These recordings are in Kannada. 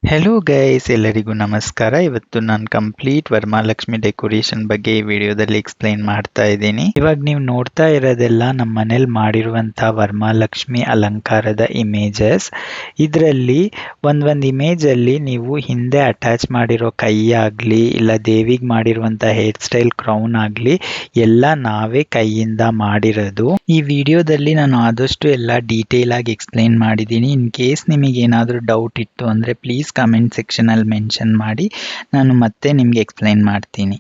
ಹೆಲೋ ಗೈಸ್, ಎಲ್ಲರಿಗೂ ನಮಸ್ಕಾರ. ಇವತ್ತು ನಾನು ಕಂಪ್ಲೀಟ್ ವರಮಹಾಲಕ್ಷ್ಮಿ ಡೆಕೋರೇಷನ್ ಬಗ್ಗೆ ಈ ವಿಡಿಯೋದಲ್ಲಿ ಎಕ್ಸ್ಪ್ಲೈನ್ ಮಾಡ್ತಾ ಇದ್ದೀನಿ. ಇವಾಗ ನೀವು ನೋಡ್ತಾ ಇರೋದೆಲ್ಲ ನಮ್ಮ ಮನೇಲಿ ಮಾಡಿರುವಂತಹ ವರಮಹಾಲಕ್ಷ್ಮಿ ಅಲಂಕಾರದ ಇಮೇಜಸ್. ಇದರಲ್ಲಿ ಒಂದೊಂದು ಇಮೇಜ್ ಅಲ್ಲಿ ನೀವು ಹಿಂದೆ ಅಟ್ಯಾಚ್ ಮಾಡಿರೋ ಕೈ ಆಗ್ಲಿ ಇಲ್ಲ ದೇವಿಗೆ ಮಾಡಿರುವಂತಹ ಹೇರ್ ಸ್ಟೈಲ್ ಕ್ರೌನ್ ಆಗ್ಲಿ ಎಲ್ಲ ನಾವೇ ಕೈಯಿಂದ ಮಾಡಿರೋದು. ಈ ವಿಡಿಯೋದಲ್ಲಿ ನಾನು ಆದಷ್ಟು ಎಲ್ಲ ಡೀಟೇಲ್ ಆಗಿ ಎಕ್ಸ್ಪ್ಲೈನ್ ಮಾಡಿದ್ದೀನಿ. ಇನ್ ಕೇಸ್ ನಿಮಗೆ ಏನಾದರೂ ಡೌಟ್ ಇತ್ತು ಅಂದ್ರೆ ಪ್ಲೀಸ್ ಕಮೆಂಟ್ ಸೆಕ್ಷನ್ ಅಲ್ಲಿ ಮೆನ್ಷನ್ ಮಾಡಿ, ನಾನು ಮತ್ತೆ ನಿಮ್ಗೆ ಎಕ್ಸ್ಪ್ಲೈನ್ ಮಾಡ್ತೀನಿ.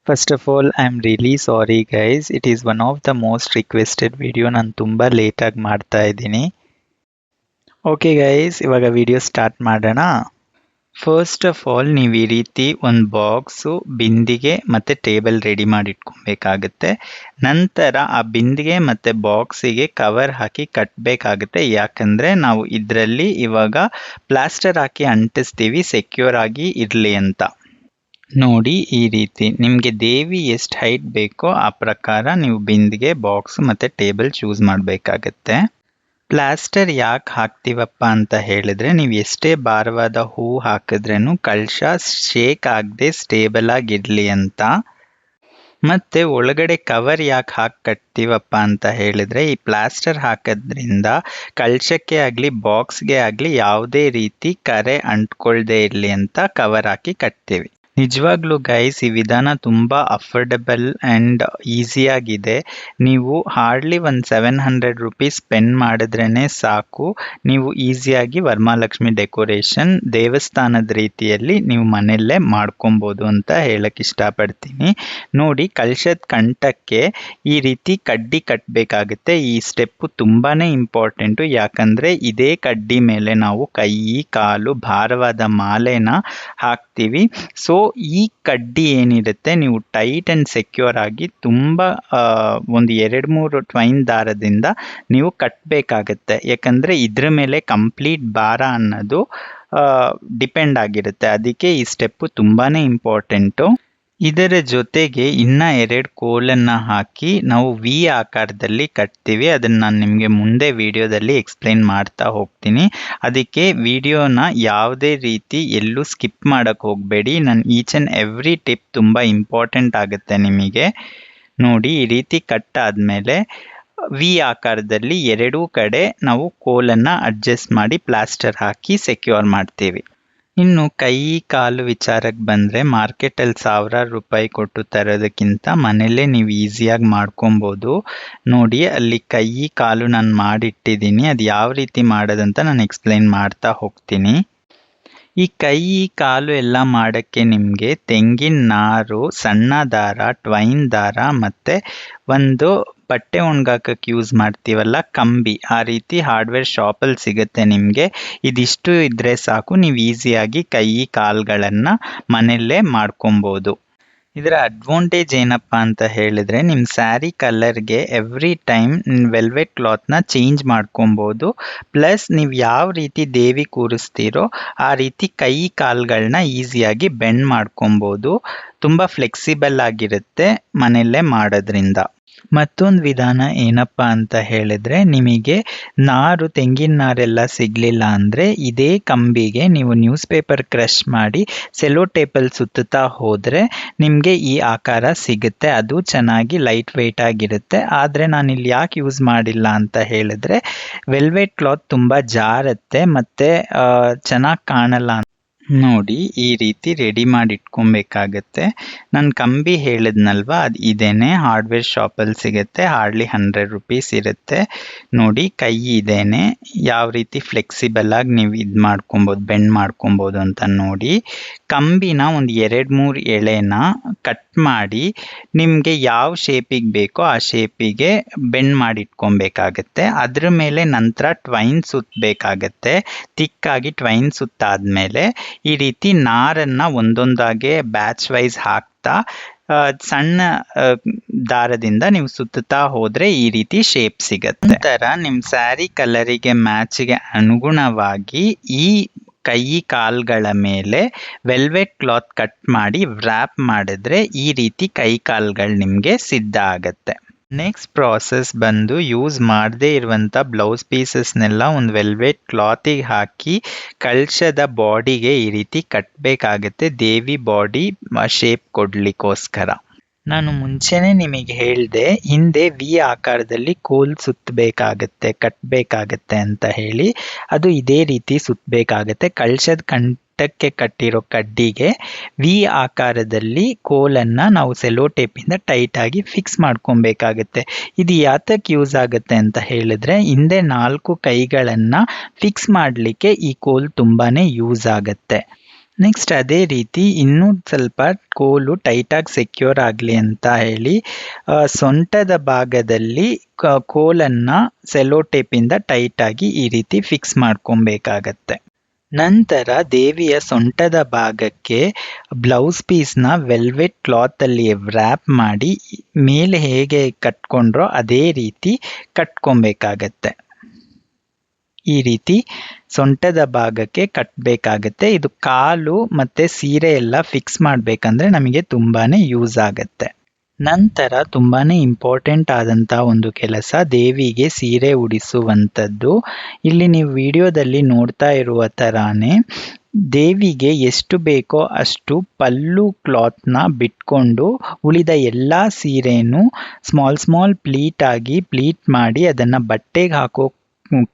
First of all, I am really sorry guys, it is one of the most requested video. ನಾನು ತುಂಬಾ ಲೇಟ್ ಆಗಿ ಮಾಡ್ತಾ ಇದ್ದೀನಿ. ಓಕೆ ಗೈಸ್, ಇವಾಗ ವಿಡಿಯೋ ಸ್ಟಾರ್ಟ್ ಮಾಡೋಣ. ಫಸ್ಟ್ ಆಫ್ ಆಲ್, ನೀವು ಈ ರೀತಿ ಒಂದು ಬಾಕ್ಸು, ಬಿಂದಿಗೆ ಮತ್ತೆ ಟೇಬಲ್ ರೆಡಿ ಮಾಡಿ ಇಟ್ಕೊಬೇಕಾಗುತ್ತೆ. ನಂತರ ಆ ಬಿಂದಿಗೆ ಮತ್ತೆ ಬಾಕ್ಸಿಗೆ ಕವರ್ ಹಾಕಿ ಕಟ್ಟಬೇಕಾಗುತ್ತೆ. ಯಾಕಂದ್ರೆ ನಾವು ಇದರಲ್ಲಿ ಇವಾಗ ಪ್ಲಾಸ್ಟರ್ ಹಾಕಿ ಅಂಟಿಸ್ತೀವಿ, ಸೆಕ್ಯೂರ್ ಆಗಿ ಇರಲಿ ಅಂತ. ನೋಡಿ, ಈ ರೀತಿ ನಿಮಗೆ ದೇವಿ ಎಷ್ಟು ಹೈಟ್ ಬೇಕೋ ಆ ಪ್ರಕಾರ ನೀವು ಬಿಂದಿಗೆ, ಬಾಕ್ಸ್ ಮತ್ತೆ ಟೇಬಲ್ ಚೂಸ್ ಮಾಡಬೇಕಾಗತ್ತೆ. ಪ್ಲಾಸ್ಟರ್ ಯಾಕೆ ಹಾಕ್ತೀವಪ್ಪ ಅಂತ ಹೇಳಿದ್ರೆ, ನೀವು ಎಷ್ಟೇ ಭಾರವಾದ ಹೂ ಹಾಕಿದ್ರೇನು ಕಳಶ ಶೇಕ್ ಆಗದೆ ಸ್ಟೇಬಲ್ ಆಗಿರ್ಲಿ ಅಂತ. ಮತ್ತೆ ಒಳಗಡೆ ಕವರ್ ಯಾಕೆ ಹಾಕಿ ಕಟ್ತೀವಪ್ಪ ಅಂತ ಹೇಳಿದ್ರೆ, ಈ ಪ್ಲಾಸ್ಟರ್ ಹಾಕೋದ್ರಿಂದ ಕಳಶಕ್ಕೆ ಆಗಲಿ ಬಾಕ್ಸ್ಗೆ ಆಗಲಿ ಯಾವುದೇ ರೀತಿ ಕರೆ ಅಂಟ್ಕೊಳ್ದೆ ಇರಲಿ ಅಂತ ಕವರ್ ಹಾಕಿ ಕಟ್ತೀವಿ. ನಿಜವಾಗ್ಲೂ ಗೈಸ್, ಈ ವಿಧಾನ ತುಂಬಾ ಅಫೋರ್ಡೆಬಲ್ ಅಂಡ್ ಈಸಿಯಾಗಿದೆ. ನೀವು ಹಾರ್ಡ್ಲಿ ಒಂದು 700 ರುಪೀಸ್ ಸ್ಪೆಂಡ್ ಮಾಡಿದ್ರೇನೆ ಸಾಕು, ನೀವು ಈಸಿಯಾಗಿ ವರಮಹಾಲಕ್ಷ್ಮಿ ಡೆಕೋರೇಷನ್ ದೇವಸ್ಥಾನದ ರೀತಿಯಲ್ಲಿ ನೀವು ಮನೆಯಲ್ಲೇ ಮಾಡ್ಕೊಬೋದು ಅಂತ ಹೇಳಕ್ ಇಷ್ಟಪಡ್ತೀನಿ. ನೋಡಿ, ಕಳಶದ ಕಂಠಕ್ಕೆ ಈ ರೀತಿ ಕಡ್ಡಿ ಕಟ್ಟಬೇಕಾಗುತ್ತೆ. ಈ ಸ್ಟೆಪ್ಪು ತುಂಬಾನೇ ಇಂಪಾರ್ಟೆಂಟು. ಯಾಕಂದ್ರೆ ಇದೇ ಕಡ್ಡಿ ಮೇಲೆ ನಾವು ಕೈ, ಕಾಲು, ಭಾರವಾದ ಮಾಲೆನ ಹಾಕ್ತೀವಿ. ಸೊ ಈ ಕಡ್ಡಿ ಏನಿರುತ್ತೆ, ನೀವು ಟೈಟ್ ಅಂಡ್ ಸೆಕ್ಯೂರ್ ಆಗಿ ತುಂಬಾ ಒಂದು 2-3 ಟ್ವೈನ್ ದಾರದಿಂದ ನೀವು ಕಟ್ಟಬೇಕಾಗತ್ತೆ. ಯಾಕಂದ್ರೆ ಇದ್ರ ಮೇಲೆ ಕಂಪ್ಲೀಟ್ ಭಾರ ಅನ್ನೋದು ಡಿಪೆಂಡ್ ಆಗಿರುತ್ತೆ. ಅದಕ್ಕೆ ಈ ಸ್ಟೆಪ್ ತುಂಬಾನೇ ಇಂಪಾರ್ಟೆಂಟು. ಇದರ ಜೊತೆಗೆ ಇನ್ನ 2 ಕೋಲನ್ನ ಹಾಕಿ ನಾವು ವಿ ಆಕಾರದಲ್ಲಿ ಕಟ್ತೀವಿ. ಅದನ್ನ ನಾನು ನಿಮಗೆ ಮುಂದೆ ವಿಡಿಯೋದಲ್ಲಿ ಎಕ್ಸ್ಪ್ಲೈನ್ ಮಾಡ್ತಾ ಹೋಗ್ತೀನಿ. ಅದಕ್ಕೆ ವಿಡಿಯೋನ ಯಾವುದೇ ರೀತಿ ಎಲ್ಲೂ ಸ್ಕಿಪ್ ಮಾಡಕ್ ಹೋಗಬೇಡಿ. ನಾನು ಈಚ್ ಅಂಡ್ ಎವ್ರಿ ಟಿಪ್ ತುಂಬಾ ಇಂಪಾರ್ಟೆಂಟ್ ಆಗುತ್ತೆ ನಿಮಗೆ. ನೋಡಿ, ಈ ರೀತಿ ಕಟ್ಟಾದ್ಮೇಲೆ ವಿ ಆಕಾರದಲ್ಲಿ 2 ಕಡೆ ನಾವು ಕೋಲನ್ನ ಅಡ್ಜಸ್ಟ್ ಮಾಡಿ ಪ್ಲಾಸ್ಟರ್ ಹಾಕಿ ಸೆಕ್ಯೂರ್ ಮಾಡ್ತೀವಿ. ಇನ್ನು ಕೈ, ಕಾಲು ವಿಚಾರಕ್ಕೆ ಬಂದ್ರೆ, ಮಾರ್ಕೆಟಲ್ಲಿ 1000 ರೂಪಾಯಿ ಕೊಟ್ಟು ತರೋದಕ್ಕಿಂತ ಮನೇಲೇ ನೀವು ಈಸಿಯಾಗಿ ಮಾಡ್ಕೊಬೋದು. ನೋಡಿ, ಅಲ್ಲಿ ಕೈ, ಕಾಲು ನಾನು ಮಾಡಿಟ್ಟಿದ್ದೀನಿ. ಅದು ಯಾವ ರೀತಿ ಮಾಡೋದಂತ ನಾನು ಎಕ್ಸ್ಪ್ಲೈನ್ ಮಾಡ್ತಾ ಹೋಗ್ತೀನಿ. ಈ ಕೈ, ಕಾಲು ಎಲ್ಲ ಮಾಡಕ್ಕೆ ನಿಮಗೆ ತೆಂಗಿನ ನಾರು, ಸಣ್ಣ ದಾರ, ಟ್ವೈನ್ ದಾರ ಮತ್ತೆ ಒಂದು ಬಟ್ಟೆ ಒಣಗಾಕಕ್ಕೆ ಯೂಸ್ ಮಾಡ್ತೀವಲ್ಲ ಕಂಬಿ, ಆ ರೀತಿ ಹಾರ್ಡ್ವೇರ್ ಶಾಪಲ್ಲಿ ಸಿಗುತ್ತೆ ನಿಮಗೆ. ಇದಿಷ್ಟು ಇದ್ರೆ ಸಾಕು, ನೀವು ಈಸಿಯಾಗಿ ಕೈ, ಕಾಲುಗಳನ್ನ ಮನೆಯಲ್ಲೇ ಮಾಡ್ಕೊಬೋದು. ಇದರ ಅಡ್ವಾಂಟೇಜ್ ಏನಪ್ಪಾ ಅಂತ ಹೇಳಿದ್ರೆ, ನಿಮ್ಮ ಸ್ಯಾರಿ ಕಲರ್ಗೆ ಎವ್ರಿ ಟೈಮ್ ವೆಲ್ವೆಟ್ ಕ್ಲಾತ್ನ ಚೇಂಜ್ ಮಾಡ್ಕೊಬೋದು. ಪ್ಲಸ್ ನೀವು ಯಾವ ರೀತಿ ದೇವಿ ಕೂರಿಸ್ತೀರೋ ಆ ರೀತಿ ಕೈ, ಕಾಲುಗಳನ್ನ ಈಸಿಯಾಗಿ ಬೆಂಡ್ ಮಾಡ್ಕೊಬೋದು. ತುಂಬಾ ಫ್ಲೆಕ್ಸಿಬಲ್ ಆಗಿರುತ್ತೆ ಮನೆಯಲ್ಲೇ ಮಾಡೋದ್ರಿಂದ. ಮತ್ತೊಂದು ವಿಧಾನ ಏನಪ್ಪಾ ಅಂತ ಹೇಳಿದ್ರೆ, ನಿಮಗೆ ನಾರು, ತೆಂಗಿನ ನಾರೆಲ್ಲ ಸಿಗ್ಲಿಲ್ಲ ಅಂದ್ರೆ ಇದೇ ಕಂಬಿಗೆ ನೀವು ನ್ಯೂಸ್ ಪೇಪರ್ ಕ್ರಶ್ ಮಾಡಿ ಸೆಲೋ ಟೇಪಲ್ಲಿ ಸುತ್ತುತ್ತಾ ಹೋದ್ರೆ ನಿಮಗೆ ಈ ಆಕಾರ ಸಿಗುತ್ತೆ. ಅದು ಚೆನ್ನಾಗಿ ಲೈಟ್ ವೆಯ್ಟ್ ಆಗಿರುತ್ತೆ. ಆದ್ರೆ ನಾನಿಲ್ಲಿ ಯಾಕೆ ಯೂಸ್ ಮಾಡಿಲ್ಲ ಅಂತ ಹೇಳಿದ್ರೆ, ವೆಲ್ವೆಟ್ ಕ್ಲಾತ್ ತುಂಬಾ ಜಾರತ್ತೆ ಮತ್ತೆ ಚೆನ್ನಾಗಿ ಕಾಣಲ್ಲ. ನೋಡಿ, ಈ ರೀತಿ ರೆಡಿ ಮಾಡಿ ಇಟ್ಕೊಬೇಕಾಗತ್ತೆ. ನಾನು ಕಂಬಿ ಹೇಳಿದ್ನಲ್ವಾ, ಅದು ಇದೇನೆ, ಹಾರ್ಡ್ವೇರ್ ಶಾಪಲ್ಲಿ ಸಿಗುತ್ತೆ. ಹಾರ್ಡ್ಲಿ 100 ರೂಪೀಸ್ ಇರುತ್ತೆ. ನೋಡಿ, ಕೈ ಇದೇನೆ, ಯಾವ ರೀತಿ ಫ್ಲೆಕ್ಸಿಬಲ್ ಆಗಿ ನೀವು ಮಾಡ್ಕೊಬೋದು, ಬೆಂಡ್ ಮಾಡ್ಕೊಬೋದು ಅಂತ. ನೋಡಿ, ಕಂಬಿನ ಒಂದು 2-3 ಎಳೆನ ಕಟ್ ಮಾಡಿ ನಿಮಗೆ ಯಾವ ಶೇಪಿಗೆ ಬೇಕೋ ಆ ಶೇಪಿಗೆ ಬೆಂಡ್ ಮಾಡಿ ಇಟ್ಕೊಬೇಕಾಗತ್ತೆ. ಅದ್ರ ಮೇಲೆ ನಂತರ ಟ್ವೈನ್ ಸುತ್ತಬೇಕಾಗತ್ತೆ. ತಿಕ್ಕಾಗಿ ಟ್ವೈನ್ ಸುತ್ತಾದ್ಮೇಲೆ ಈ ರೀತಿ ನಾರನ್ನ ಒಂದೊಂದಾಗೆ ಬ್ಯಾಚ್ ವೈಸ್ ಹಾಕ್ತಾ ಸಣ್ಣ ದಾರದಿಂದ ನೀವು ಸುತ್ತುತ್ತಾ ಹೋದ್ರೆ ಈ ರೀತಿ ಶೇಪ್ ಸಿಗತ್ತೆ. ನಂತರ ನಿಮ್ ಸ್ಯಾರಿ ಕಲರಿಗೆ ಮ್ಯಾಚ್ಗೆ ಅನುಗುಣವಾಗಿ ಈ ಕೈ, ಕಾಲ್ಗಳ ಮೇಲೆ ವೆಲ್ವೆಟ್ ಕ್ಲಾತ್ ಕಟ್ ಮಾಡಿ ವ್ರ್ಯಾಪ್ ಮಾಡಿದ್ರೆ ಈ ರೀತಿ ಕೈ, ಕಾಲ್ಗಳು ನಿಮ್ಗೆ ಸಿದ್ಧ ಆಗತ್ತೆ. ನೆಕ್ಸ್ಟ್ ಪ್ರಾಸೆಸ್ ಬಂದು ಯೂಸ್ ಮಾಡದೇ ಇರುವಂಥ ಬ್ಲೌಸ್ ಪೀಸಸ್ನೆಲ್ಲ ಒಂದು ವೆಲ್ವೆಟ್ ಕ್ಲಾತಿಗೆ ಹಾಕಿ ಕಳಶದ ಬಾಡಿಗೆ ಈ ರೀತಿ ಕಟ್ಟಬೇಕಾಗತ್ತೆ, ದೇವಿ ಬಾಡಿ ಶೇಪ್ ಕೊಡ್ಲಿಕ್ಕೋಸ್ಕರ. ನಾನು ಮುಂಚೆನೆ ನಿಮಗೆ ಹೇಳಿದೆ, ಹಿಂದೆ ವಿ ಆಕಾರದಲ್ಲಿ ಕೋಲ್ ಸುತ್ತಬೇಕಾಗತ್ತೆ, ಕಟ್ಟಬೇಕಾಗತ್ತೆ ಅಂತ ಹೇಳಿ. ಅದು ಇದೇ ರೀತಿ ಸುತ್ತಬೇಕಾಗತ್ತೆ. ಕಳಶದ ಕಂಠಕ್ಕೆ ಕಟ್ಟಿರೋ ಕಡ್ಡಿಗೆ ವಿ ಆಕಾರದಲ್ಲಿ ಕೋಲನ್ನು ನಾವು ಸೆಲೋ ಟೇಪಿಂದ ಟೈಟ್ ಆಗಿ ಫಿಕ್ಸ್ ಮಾಡ್ಕೊಬೇಕಾಗತ್ತೆ. ಇದು ಯಾತಕ್ಕೆ ಯೂಸ್ ಆಗುತ್ತೆ ಅಂತ ಹೇಳಿದ್ರೆ, ಹಿಂದೆ 4 ಕೈಗಳನ್ನು ಫಿಕ್ಸ್ ಮಾಡಲಿಕ್ಕೆ ಈ ಕೋಲ್ ತುಂಬಾನೇ ಯೂಸ್ ಆಗತ್ತೆ. ನೆಕ್ಸ್ಟ್ ಅದೇ ರೀತಿ ಇನ್ನೂ ಸ್ವಲ್ಪ ಕೋಲು ಟೈಟಾಗಿ ಸೆಕ್ಯೂರ್ ಆಗಲಿ ಅಂತ ಹೇಳಿ ಸೊಂಟದ ಭಾಗದಲ್ಲಿ ಕೋಲನ್ನು ಸೆಲೋ ಟೇಪಿಂದ ಟೈಟಾಗಿ ಈ ರೀತಿ ಫಿಕ್ಸ್ ಮಾಡ್ಕೊಬೇಕಾಗತ್ತೆ. ನಂತರ ದೇವಿಯ ಸೊಂಟದ ಭಾಗಕ್ಕೆ ಬ್ಲೌಸ್ ಪೀಸ್ನ ವೆಲ್ವೆಟ್ ಕ್ಲಾತಲ್ಲಿ ವ್ರ್ಯಾಪ್ ಮಾಡಿ ಮೇಲೆ ಹೇಗೆ ಕಟ್ಕೊಂಡ್ರೋ ಅದೇ ರೀತಿ ಕಟ್ಕೊಬೇಕಾಗತ್ತೆ. ಈ ರೀತಿ ಸೊಂಟದ ಭಾಗಕ್ಕೆ ಕಟ್ಟಬೇಕಾಗತ್ತೆ. ಇದು ಕಾಲು ಮತ್ತು ಸೀರೆ ಎಲ್ಲ ಫಿಕ್ಸ್ ಮಾಡಬೇಕಂದ್ರೆ ನಮಗೆ ತುಂಬಾನೇ ಯೂಸ್ ಆಗತ್ತೆ. ನಂತರ ತುಂಬಾನೇ ಇಂಪಾರ್ಟೆಂಟ್ ಆದಂಥ ಒಂದು ಕೆಲಸ ದೇವಿಗೆ ಸೀರೆ ಉಡಿಸುವಂಥದ್ದು. ಇಲ್ಲಿ ನೀವು ವಿಡಿಯೋದಲ್ಲಿ ನೋಡ್ತಾ ಇರುವ ಥರಾನೇ ದೇವಿಗೆ ಎಷ್ಟು ಬೇಕೋ ಅಷ್ಟು ಪಲ್ಲು ಕ್ಲಾತ್ನ ಬಿಟ್ಕೊಂಡು ಉಳಿದ ಎಲ್ಲ ಸೀರೆನೂ ಸ್ಮಾಲ್ ಪ್ಲೀಟ್ ಮಾಡಿ ಅದನ್ನು ಬಟ್ಟೆಗೆ ಹಾಕೋ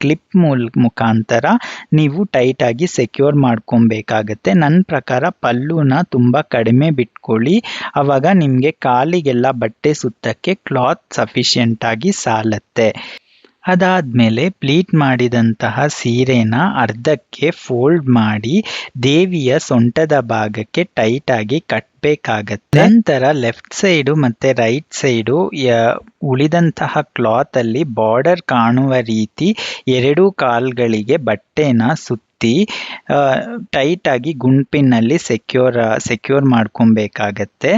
ಕ್ಲಿಪ್ ಮುಖಾಂತರ ನೀವು ಟೈಟಾಗಿ ಸೆಕ್ಯೂರ್ ಮಾಡ್ಕೊಬೇಕಾಗತ್ತೆ. ನನ್ನ ಪ್ರಕಾರ ಪಲ್ಲುನ ತುಂಬ ಕಡಿಮೆ ಬಿಟ್ಕೊಳ್ಳಿ, ಆವಾಗ ನಿಮಗೆ ಕಾಲಿಗೆಲ್ಲ ಬಟ್ಟೆ ಸುತ್ತಕ್ಕೆ ಕ್ಲಾತ್ ಸಫಿಷಿಯೆಂಟಾಗಿ ಸಾಲತ್ತೆ. ಅದಾದಮೇಲೆ ಪ್ಲೀಟ್ ಮಾಡಿದಂತಹ ಸೀರೆನ ಅರ್ಧಕ್ಕೆ ಫೋಲ್ಡ್ ಮಾಡಿ ದೇವಿಯ ಸೊಂಟದ ಭಾಗಕ್ಕೆ ಟೈಟಾಗಿ ಕಟ್ಟಬೇಕಾಗತ್ತೆ. ನಂತರ ಲೆಫ್ಟ್ ಸೈಡು ಮತ್ತು ರೈಟ್ ಸೈಡು ಉಳಿದಂತಹ ಕ್ಲಾತಲ್ಲಿ ಬಾರ್ಡರ್ ಕಾಣುವ ರೀತಿ 2 ಕಾಲ್ಗಳಿಗೆ ಬಟ್ಟೆನ ಸುತ್ತಿ ಟೈಟಾಗಿ ಗುಂಪಿನಲ್ಲಿ ಸೆಕ್ಯೂರ್ ಮಾಡ್ಕೊಬೇಕಾಗತ್ತೆ.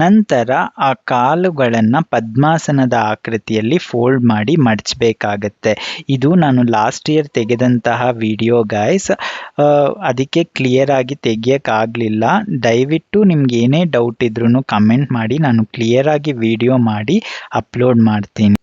ನಂತರ ಆ ಕಾಲುಗಳನ್ನು ಪದ್ಮಾಸನದ ಆಕೃತಿಯಲ್ಲಿ ಫೋಲ್ಡ್ ಮಾಡಿ ಮಡಚಬೇಕಾಗತ್ತೆ. ಇದು ನಾನು ಲಾಸ್ಟ್ ಇಯರ್ ತೆಗೆದಂತಹ ವಿಡಿಯೋ ಗೈಸ್, ಅದಕ್ಕೆ ಕ್ಲಿಯರ್ ಆಗಿ ತೆಗಿಯೋಕ್ಕಾಗಲಿಲ್ಲ. ದಯವಿಟ್ಟು ನಿಮ್ಗೆ ಏನೇ ಡೌಟ್ ಇದ್ರೂ ಕಮೆಂಟ್ ಮಾಡಿ, ನಾನು ಕ್ಲಿಯರ್ ಆಗಿ ವಿಡಿಯೋ ಮಾಡಿ ಅಪ್ಲೋಡ್ ಮಾಡ್ತೀನಿ.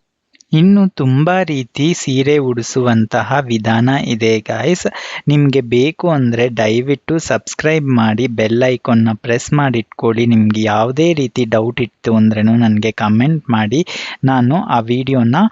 ಇನ್ನು ತುಂಬ ರೀತಿ ಸೀರೆ ಉಡಿಸುವಂತಹ ವಿಧಾನ ಇದೆ ಗಾಯ್ಸ್. ನಿಮಗೆ ಬೇಕು ಅಂದರೆ ದಯವಿಟ್ಟು ಸಬ್ಸ್ಕ್ರೈಬ್ ಮಾಡಿ ಬೆಲ್ ಐಕಾನ್ನ ಪ್ರೆಸ್ ಮಾಡಿ ಇಟ್ಕೊಳ್ಳಿ. ನಿಮಗೆ ಯಾವುದೇ ರೀತಿ ಡೌಟ್ ಇತ್ತು ಅಂದ್ರೂ ನನಗೆ ಕಮೆಂಟ್ ಮಾಡಿ, ನಾನು ಆ ವಿಡಿಯೋನ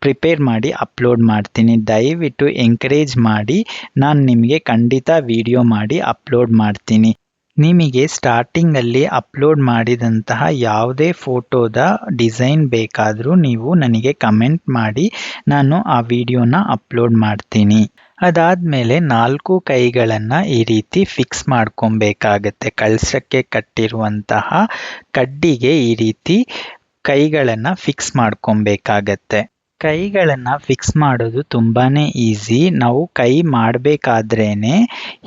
ಪ್ರಿಪೇರ್ ಮಾಡಿ ಅಪ್ಲೋಡ್ ಮಾಡ್ತೀನಿ. ದಯವಿಟ್ಟು ಎಂಕರೇಜ್ ಮಾಡಿ, ನಾನು ನಿಮಗೆ ಖಂಡಿತ ವಿಡಿಯೋ ಮಾಡಿ ಅಪ್ಲೋಡ್ ಮಾಡ್ತೀನಿ. ನಿಮಗೆ ಸ್ಟಾರ್ಟಿಂಗಲ್ಲಿ ಅಪ್ಲೋಡ್ ಮಾಡಿದಂತಹ ಯಾವುದೇ ಫೋಟೋದ ಡಿಸೈನ್ ಬೇಕಾದರೂ ನೀವು ನನಗೆ ಕಮೆಂಟ್ ಮಾಡಿ, ನಾನು ಆ ವಿಡಿಯೋನ ಅಪ್ಲೋಡ್ ಮಾಡ್ತೀನಿ. ಅದಾದಮೇಲೆ 4 ಕೈಗಳನ್ನು ಈ ರೀತಿ ಫಿಕ್ಸ್ ಮಾಡ್ಕೊಬೇಕಾಗತ್ತೆ. ಕಳಶಕ್ಕೆ ಕಟ್ಟಿರುವಂತಹ ಕಡ್ಡಿಗೆ ಈ ರೀತಿ ಕೈಗಳನ್ನು ಫಿಕ್ಸ್ ಮಾಡ್ಕೊಬೇಕಾಗತ್ತೆ. ಕೈಗಳನ್ನು ಫಿಕ್ಸ್ ಮಾಡೋದು ತುಂಬಾನೇ ಈಸಿ. ನಾವು ಕೈ ಮಾಡಬೇಕಾದ್ರೇನೆ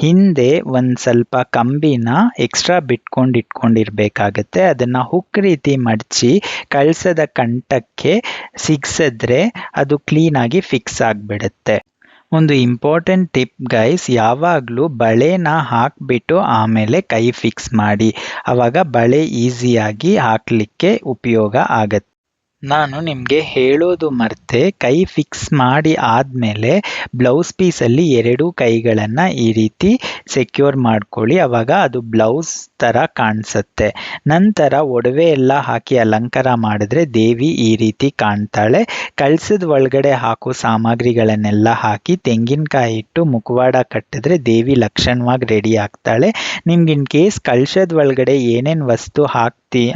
ಹಿಂದೆ ಒಂದು ಸ್ವಲ್ಪ ಕಂಬಿನ ಎಕ್ಸ್ಟ್ರಾ ಇಟ್ಕೊಂಡಿರ್ಬೇಕಾಗತ್ತೆ. ಅದನ್ನು ಹುಕ್ ರೀತಿ ಮಡಚಿ ಕಳಸದ ಕಂಠಕ್ಕೆ ಸಿಗ್ಸಿದ್ರೆ ಅದು ಕ್ಲೀನಾಗಿ ಫಿಕ್ಸ್ ಆಗಿಬಿಡುತ್ತೆ. ಒಂದು ಇಂಪಾರ್ಟೆಂಟ್ ಟಿಪ್ ಗೈಸ್, ಯಾವಾಗಲೂ ಬಳೆನ ಹಾಕಿಬಿಟ್ಟು ಆಮೇಲೆ ಕೈ ಫಿಕ್ಸ್ ಮಾಡಿ, ಆವಾಗ ಬಳೆ ಈಸಿಯಾಗಿ ಹಾಕಲಿಕ್ಕೆ ಉಪಯೋಗ ಆಗತ್ತೆ. ನಾನು ನಿಮಗೆ ಹೇಳೋದು ಮರ್ತೆ, ಕೈ ಫಿಕ್ಸ್ ಮಾಡಿ ಆದಮೇಲೆ ಬ್ಲೌಸ್ ಪೀಸಲ್ಲಿ 2 ಕೈಗಳನ್ನು ಈ ರೀತಿ ಸೆಕ್ಯೂರ್ ಮಾಡ್ಕೊಳ್ಳಿ, ಆವಾಗ ಅದು ಬ್ಲೌಸ್ ಥರ ಕಾಣಿಸುತ್ತೆ. ನಂತರ ಒಡವೆ ಎಲ್ಲ ಹಾಕಿ ಅಲಂಕಾರ ಮಾಡಿದ್ರೆ ದೇವಿ ಈ ರೀತಿ ಕಾಣ್ತಾಳೆ. ಕಳಸದ ಒಳಗಡೆ ಹಾಕೋ ಸಾಮಗ್ರಿಗಳನ್ನೆಲ್ಲ ಹಾಕಿ ತೆಂಗಿನಕಾಯಿ ಇಟ್ಟು ಮುಖವಾಡ ಕಟ್ಟಿದ್ರೆ ದೇವಿ ಲಕ್ಷಣವಾಗಿ ರೆಡಿ ಆಗ್ತಾಳೆ. ನಿಮ್ಗೆ ಇನ್ ಕೇಸ್ ಕಳಶದ ಒಳಗಡೆ ಏನೇನು ವಸ್ತು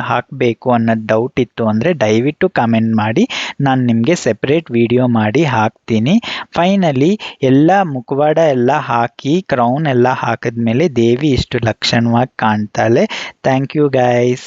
ಹಾಕಬೇಕು ಅನ್ನೋದು ಡೌಟ್ ಇತ್ತು ಅಂದರೆ ದಯವಿಟ್ಟು ಕಮೆಂಟ್ ಮಾಡಿ, ನಾನು ನಿಮಗೆ ಸೆಪ್ರೇಟ್ ವಿಡಿಯೋ ಮಾಡಿ ಹಾಕ್ತೀನಿ. ಫೈನಲಿ ಎಲ್ಲ ಮುಖವಾಡ ಎಲ್ಲ ಹಾಕಿ ಕ್ರೌನ್ ಎಲ್ಲ ಹಾಕಿದ್ಮೇಲೆ ದೇವಿ ಇಷ್ಟು ಲಕ್ಷಣವಾಗಿ ಕಾಣ್ತಾಳೆ. Thank you guys.